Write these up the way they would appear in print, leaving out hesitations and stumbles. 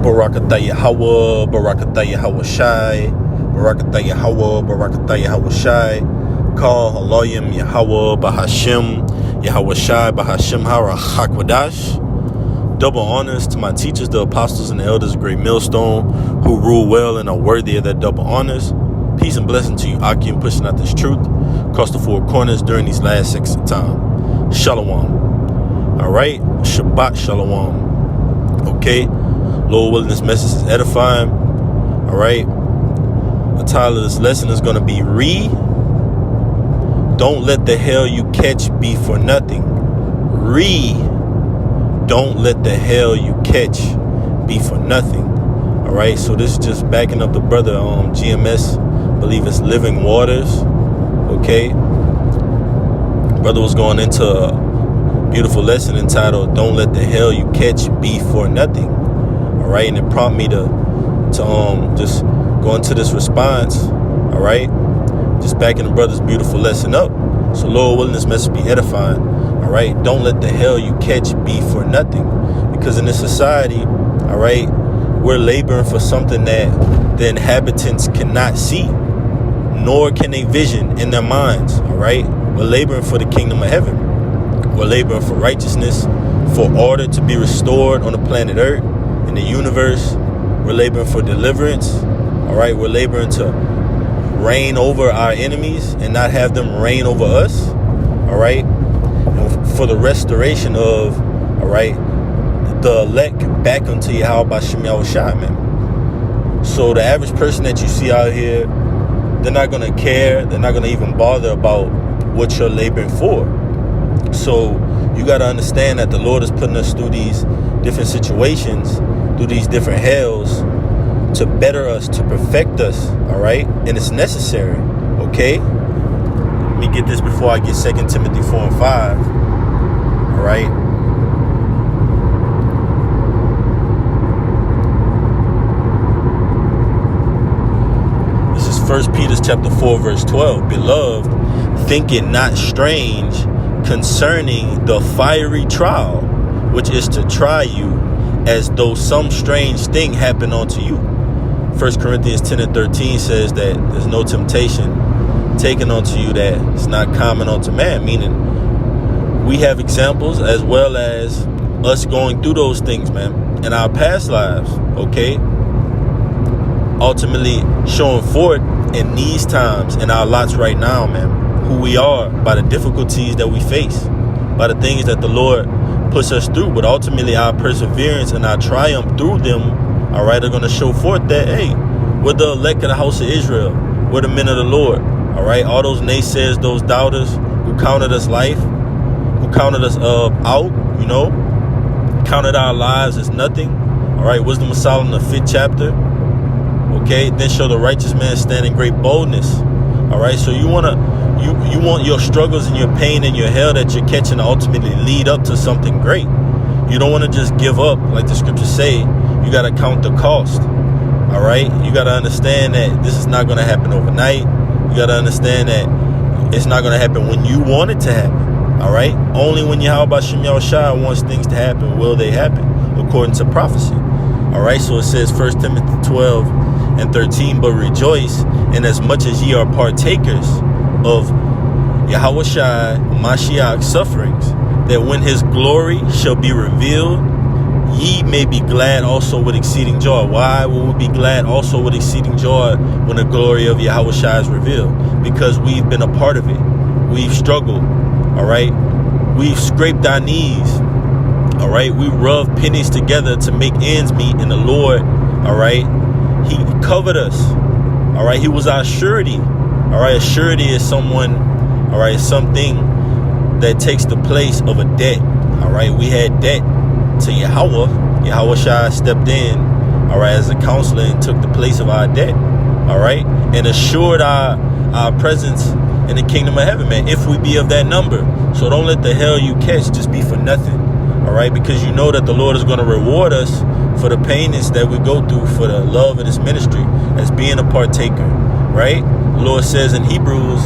Barakatah Yahweh, Barakatah Yahweh Shai, Barakatah Yahweh, Barakatah Yahweh Shai, Call Haloyim Yahweh Bahashim, Yahweh Shai Bahashim Hara Hakwadash. Double honors to my teachers, the apostles and the elders of Great Millstone, who rule well and are worthy of that double honors. Peace and blessing to you, Akim, pushing out this truth across the four corners during these last sections of time. Shalom. All right, Shabbat Shalom. Okay, Lord willing, this message is edifying. All right, the title of this lesson is going to be Don't let the hell you catch be for nothing. Don't let the hell you catch be for nothing. All right, so this is just backing up the brother GMS, believe it's Living Waters. Okay, brother was going into a beautiful lesson entitled "Don't let the hell you catch be for nothing." All right, and it prompted me to just go into this response. All right, just backing the brother's beautiful lesson up. So Lord willing, this message be edifying. All right, don't let the hell you catch be for nothing, because in this society, all right, we're laboring for something that the inhabitants cannot see, nor can they vision in their minds. All right, we're laboring for the kingdom of heaven. We're laboring for righteousness, for order to be restored on the planet Earth, in the universe. We're laboring for deliverance. All right, we're laboring to reign over our enemies and not have them reign over us. All right, and for the restoration of, all right, the elect back unto Yahweh Bashem Yahushua, man. So the average person that you see out here, they're not going to care. They're not going to even bother about what you're laboring for. So you got to understand that the Lord is putting us through these different situations, through these different hells, to better us, to perfect us, all right? And it's necessary, okay? Let me get this before I get 2 Timothy 4 and 5, all right? This is 1 Peter chapter 4, verse 12. Beloved, think it not strange concerning the fiery trial, which is to try you, as though some strange thing happened unto you. 1 Corinthians 10 and 13 says that there's no temptation taken unto you that is not common unto man, meaning we have examples as well as us going through those things, man, in our past lives, okay? Ultimately showing forth in these times, in our lots right now, man, who we are by the difficulties that we face, by the things that the Lord puts us through, but ultimately our perseverance and our triumph through them, all right, are going to show forth that, hey, we're the elect of the house of Israel. We're the men of the Lord. All right, all those naysayers, those doubters who counted us life, who counted us out, you know, counted our lives as nothing. All right, Wisdom of Solomon, the 5th chapter. Okay, then shall the righteous man stand in great boldness. All right, so you want your struggles and your pain and your hell that you're catching to ultimately lead up to something great. You don't want to just give up, like the scriptures say. You got to count the cost. All right, you got to understand that this is not going to happen overnight. You got to understand that it's not going to happen when you want it to happen. All right, only when Yahweh Bashem Yahushua wants things to happen will they happen, according to prophecy. All right, so it says 1 Timothy 12 and 13, but rejoice in as much as ye are partakers of Yahushua Mashiach's sufferings, that when his glory shall be revealed, ye may be glad also with exceeding joy. Why will we be glad also with exceeding joy when the glory of Yahushua is revealed? Because we've been a part of it. We've struggled, all right? We've scraped our knees, all right? We rubbed pennies together to make ends meet, and the Lord, all right, he covered us, all right? He was our surety, all right? A surety is someone, all right, something that takes the place of a debt, all right? We had debt to Yahweh. Yahushua stepped in, all right, as a counselor and took the place of our debt, all right, and assured our presence in the kingdom of heaven, man, if we be of that number. So don't let the hell you catch just be for nothing, all right, because you know that the Lord is going to reward us for the pains that we go through for the love of this ministry as being a partaker, right? The Lord says in Hebrews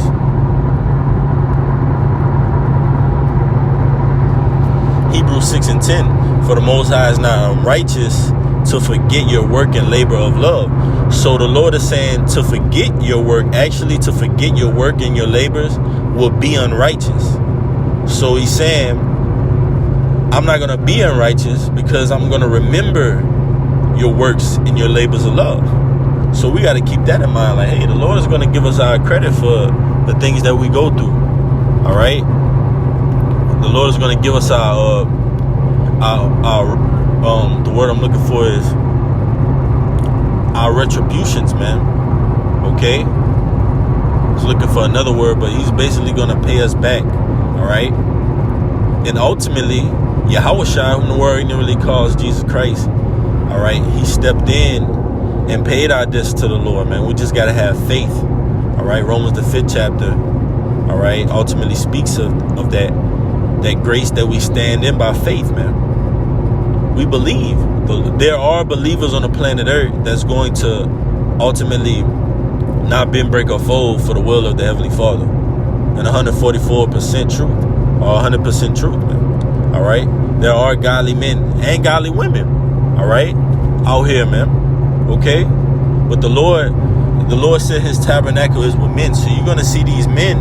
6 and 10, for the Most High is not unrighteous to forget your work and labor of love. So the Lord is saying to forget your work, actually to forget your work and your labors will be unrighteous. So he's saying, I'm not going to be unrighteous because I'm going to remember your works and your labors of love. So we got to keep that in mind. Like, hey, the Lord is going to give us our credit for the things that we go through. All right. The Lord is going to give us our the word I'm looking for is our retributions, man. Okay. I was looking for another word, but he's basically going to pay us back. All right. And ultimately, Yahushua, whom the word really calls Jesus Christ, all right, he stepped in and paid our debts to the Lord, man. We just got to have faith. All right. Romans, the 5th chapter, all right, ultimately speaks of that grace that we stand in by faith, man. We believe. There are believers on the planet Earth that's going to ultimately not bend, break, or fold for the will of the Heavenly Father. And 144% truth, or 100% truth, man. All right. There are godly men and godly women, all right, out here, man. Okay. But the Lord said his tabernacle is with men. So you're going to see these men,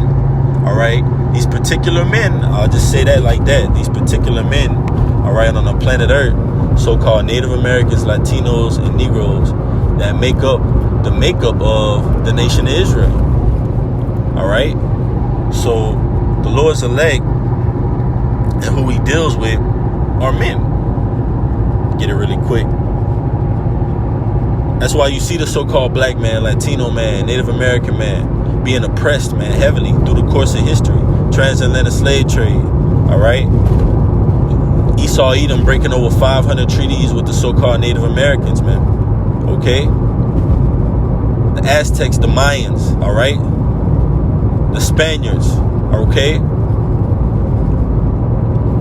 all right, these particular men, I'll just say that like that, these particular men, all right, on the planet Earth, so-called Native Americans, Latinos, and Negroes that make up the makeup of the nation of Israel. All right. So the Lord's elect and who he deals with are men. Get it really quick. That's why you see the so-called black man, Latino man, Native American man being oppressed, man, heavily through the course of history. Transatlantic slave trade. All right. Esau, Edom breaking over 500 treaties with the so-called Native Americans, man. Okay. The Aztecs, the Mayans, all right. The Spaniards, okay.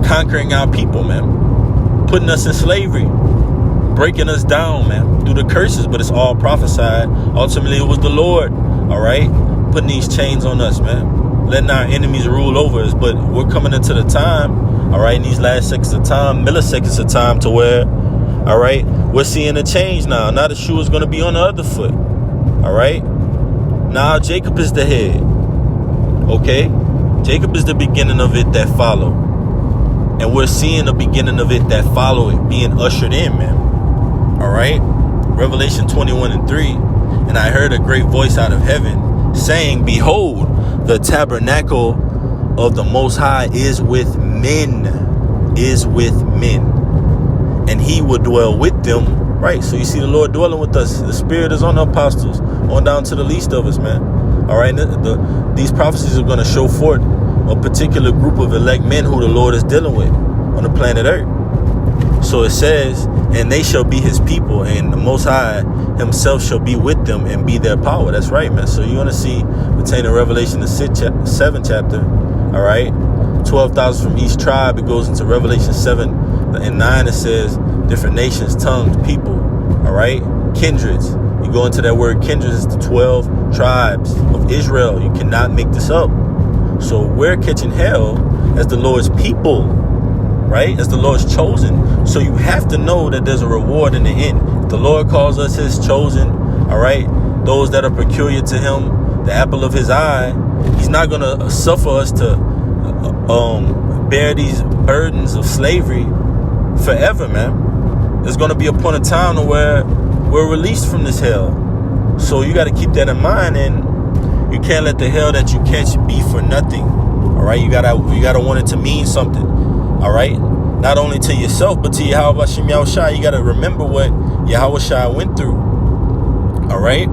Conquering our people, man. Putting us in slavery. Breaking us down, man. Through the curses, but it's all prophesied. Ultimately, it was the Lord, all right. Putting these chains on us, man. Letting our enemies rule over us. But we're coming into the time, all right, in these last seconds of time, milliseconds of time, to where, all right, we're seeing a change now. Now the shoe is going to be on the other foot. All right. Now Jacob is the head. Okay. Jacob is the beginning of it that follow. And we're seeing the beginning of it that follow it being ushered in, man. All right. Revelation 21:3. And I heard a great voice out of heaven saying, behold, the tabernacle of the Most High is with men, and he will dwell with them. Right. So you see the Lord dwelling with us. The Spirit is on the apostles, on down to the least of us, man. All right. These prophecies are going to show forth a particular group of elect men who the Lord is dealing with on the planet Earth. So it says, and they shall be his people, and the Most High himself shall be with them and be their power. That's right, man. So you're going to see, pertaining to Revelation, the 7th chapter, all right, 12,000 from each tribe. It goes into Revelation 7 and 9. It says different nations, tongues, people, all right, kindreds. You go into that word kindreds, it's the 12 tribes of Israel. You cannot make this up. So we're catching hell as the Lord's people, right? As the Lord's chosen. So you have to know that there's a reward in the end. If the Lord calls us his chosen, all right, those that are peculiar to him, the apple of his eye, he's not going to suffer us to bear these burdens of slavery forever, man. There's going to be a point of time where we're released from this hell. So you got to keep that in mind, and you can't let the hell that you catch be for nothing. All right, you gotta want it to mean something. All right, not only to yourself but to Yahweh Shem Yahushua. You gotta remember what Yahushua went through. All right,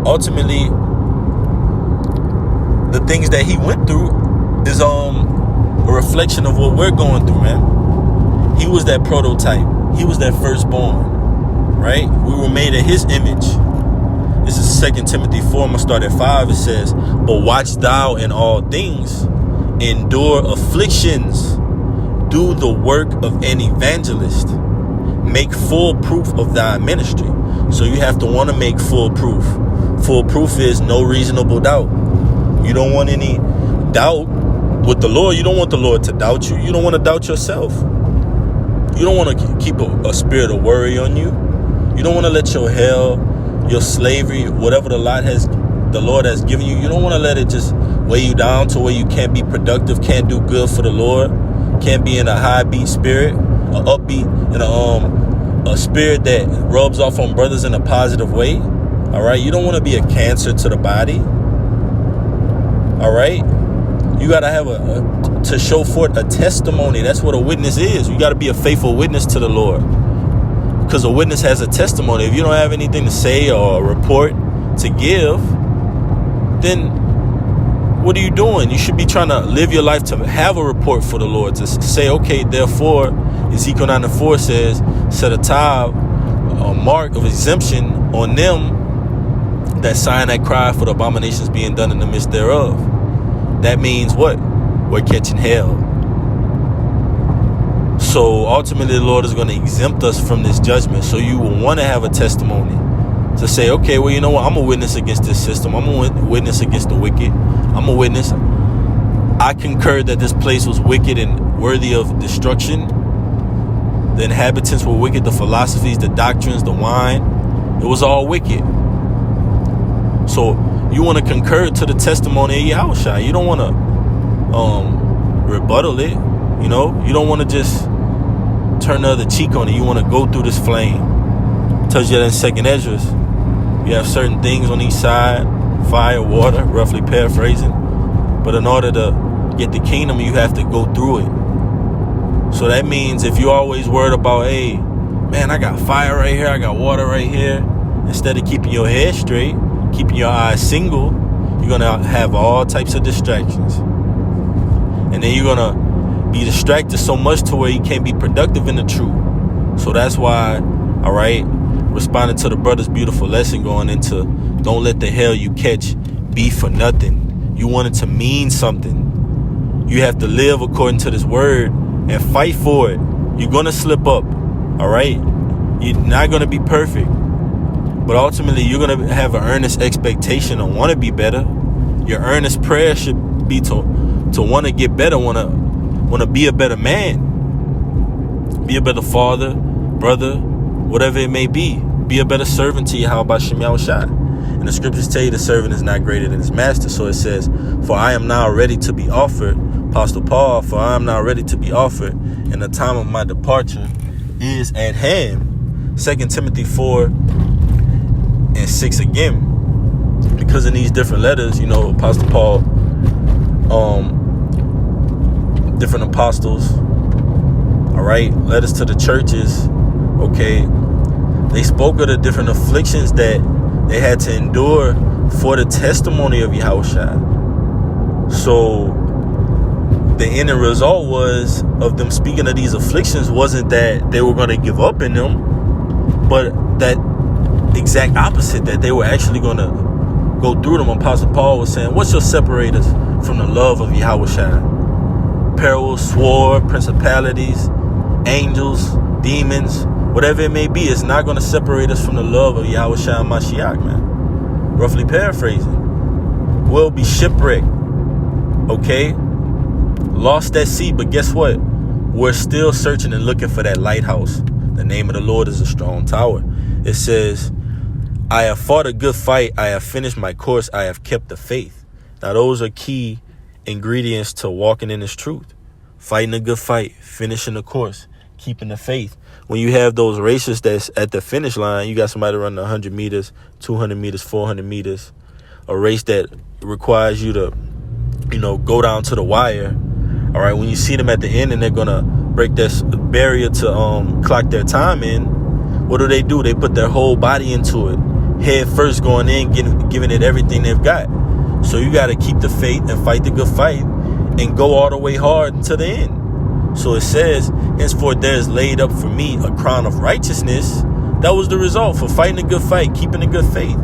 ultimately, the things that he went through is a reflection of what we're going through, man. He was that prototype. He was that firstborn, right? We were made in his image. This is 2 Timothy 4. I'm going to start at 5. It says, but watch thou in all things, endure afflictions, do the work of an evangelist, make full proof of thy ministry. So you have to want to make full proof. Full proof is no reasonable doubt. You don't want any doubt with the Lord. You don't want the Lord to doubt you. You don't want to doubt yourself. You don't want to keep a spirit of worry on you. You don't want to let your hell, your slavery, whatever the Lord has given you, you don't want to let it just weigh you down to where you can't be productive, can't do good for the Lord, can't be in a high beat spirit, a upbeat, and a spirit that rubs off on brothers in a positive way. All right, you don't want to be a cancer to the body. All right, you got to have to show forth a testimony. That's what a witness is. You got to be a faithful witness to the Lord, because a witness has a testimony. If you don't have anything to say or a report to give, then what are you doing? You should be trying to live your life to have a report for the Lord, to say, okay, therefore, Ezekiel 9:4 says, set a tithe, a mark of exemption on them that sign that cry for the abominations being done in the midst thereof. That means what? We're catching hell. So ultimately the Lord is going to exempt us from this judgment. So you will want to have a testimony to say, okay, well, you know what? I'm a witness against this system. I'm a witness against the wicked. I'm a witness. I concurred that this place was wicked and worthy of destruction. The inhabitants were wicked. The philosophies, the doctrines, the wine, it was all wicked. So you want to concur to the testimony of Yahushua. You don't want to rebuttal it. You know, you don't want to just turn the other cheek on it. You want to go through this flame. It tells you that in 2nd Esdras. You have certain things on each side, fire, water, roughly paraphrasing. But in order to get the kingdom, you have to go through it. So that means if you're always worried about, hey, man, I got fire right here, I got water right here, instead of keeping your head straight, keeping your eyes single, you're going to have all types of distractions. And then you're going to be distracted so much to where you can't be productive in the truth. So that's why, all right, responding to the brother's beautiful lesson going into don't let the hell you catch be for nothing. You want it to mean something. You have to live according to this word and fight for it. You're going to slip up, all right? You're not going to be perfect. But ultimately, you're going to have an earnest expectation and want to be better. Your earnest prayer should be to want to get better, want to be a better man, be a better father, brother, whatever it may be. Be a better servant to Yahweh Shem Yahushua. And the scriptures tell you the servant is not greater than his master. So it says, for I am now ready to be offered. Apostle Paul, for I am now ready to be offered, and the time of my departure is at hand. 2 Timothy 4:6 again. Because in these different letters, you know, Apostle Paul, different apostles, all right, letters to the churches, okay, they spoke of the different afflictions that they had to endure for the testimony of Yahushua. So the end result was of them speaking of these afflictions wasn't that they were going to give up in them, but that exact opposite, that they were actually going to go through them. Apostle Paul was saying, what shall separate us from the love of Yahushua? Perils, sword, principalities, angels, demons, whatever it may be, it's not going to separate us from the love of Yahushua and Mashiach, man. Roughly paraphrasing. We'll be shipwrecked, okay? Lost at sea, but guess what? We're still searching and looking for that lighthouse. The name of the Lord is a strong tower. It says, I have fought a good fight. I have finished my course. I have kept the faith. Now, those are key ingredients to walking in this truth. Fighting a good fight, finishing the course, keeping the faith. When you have those races that's at the finish line, you got somebody running 100 meters, 200 meters, 400 meters, a race that requires you to, you know, go down to the wire. All right, when you see them at the end and they're going to break this barrier to clock their time in, what do? They put their whole body into it, head first going in, giving it everything they've got. So you got to keep the faith and fight the good fight and go all the way hard to the end. So it says, henceforth there is laid up for me a crown of righteousness. That was the result for fighting a good fight, keeping a good faith.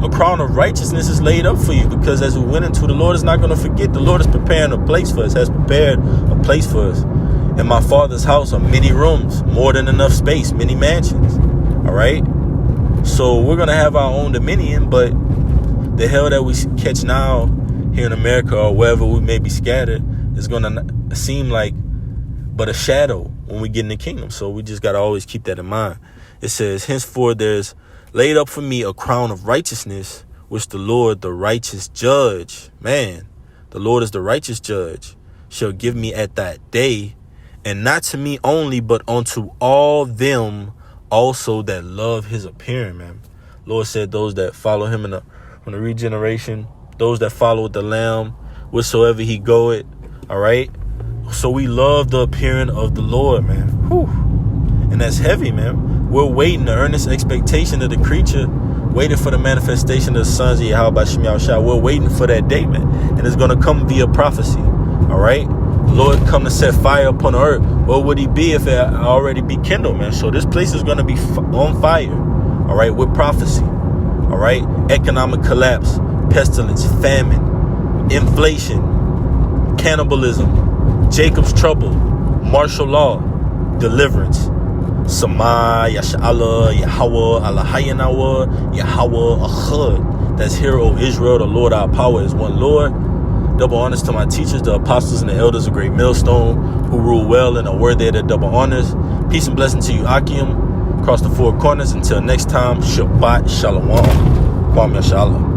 A crown of righteousness is laid up for you, because as we went into, the Lord is not going to forget. The Lord is preparing a place for us, has prepared a place for us. In my Father's house are many rooms, more than enough space, many mansions. All right. So we're going to have our own dominion, but the hell that we catch now here in America or wherever we may be scattered is going to seem like but a shadow. when we get in the kingdom. So we just got to always keep that in mind. It says, henceforth there's laid up for me a crown of righteousness, which the Lord, the righteous judge, man, the Lord is the righteous judge, shall give me at that day, and not to me only, but unto all them also that love his appearing, man. Lord said those that follow him in the regeneration, those that follow the Lamb, wheresoever he goeth, all right? So we love the appearing of the Lord, man. Whew. And that's heavy, man. We're waiting, the earnest expectation of the creature, waiting for the manifestation of the sons of Yahweh by Shem Yahushua. We're waiting for that day, man. And it's going to come via prophecy, all right? The Lord come to set fire upon the earth. What would he be if it already be kindled, man? So this place is going to be on fire, all right, with prophecy, all right? Economic collapse, pestilence, famine, inflation, cannibalism, Jacob's trouble, martial law, deliverance. Sama, Yasha'Allah, Yahweh, Allahayanawa, Yahweh, Achad. That's Hear, O Israel, the Lord our power is one Lord. Double honors to my teachers, the apostles and the elders of Great Millstone, who rule well and are worthy of their double honors. Peace and blessing to you, Akim, across the four corners. Until next time, Shabbat Shalom. Kwam Yashallah.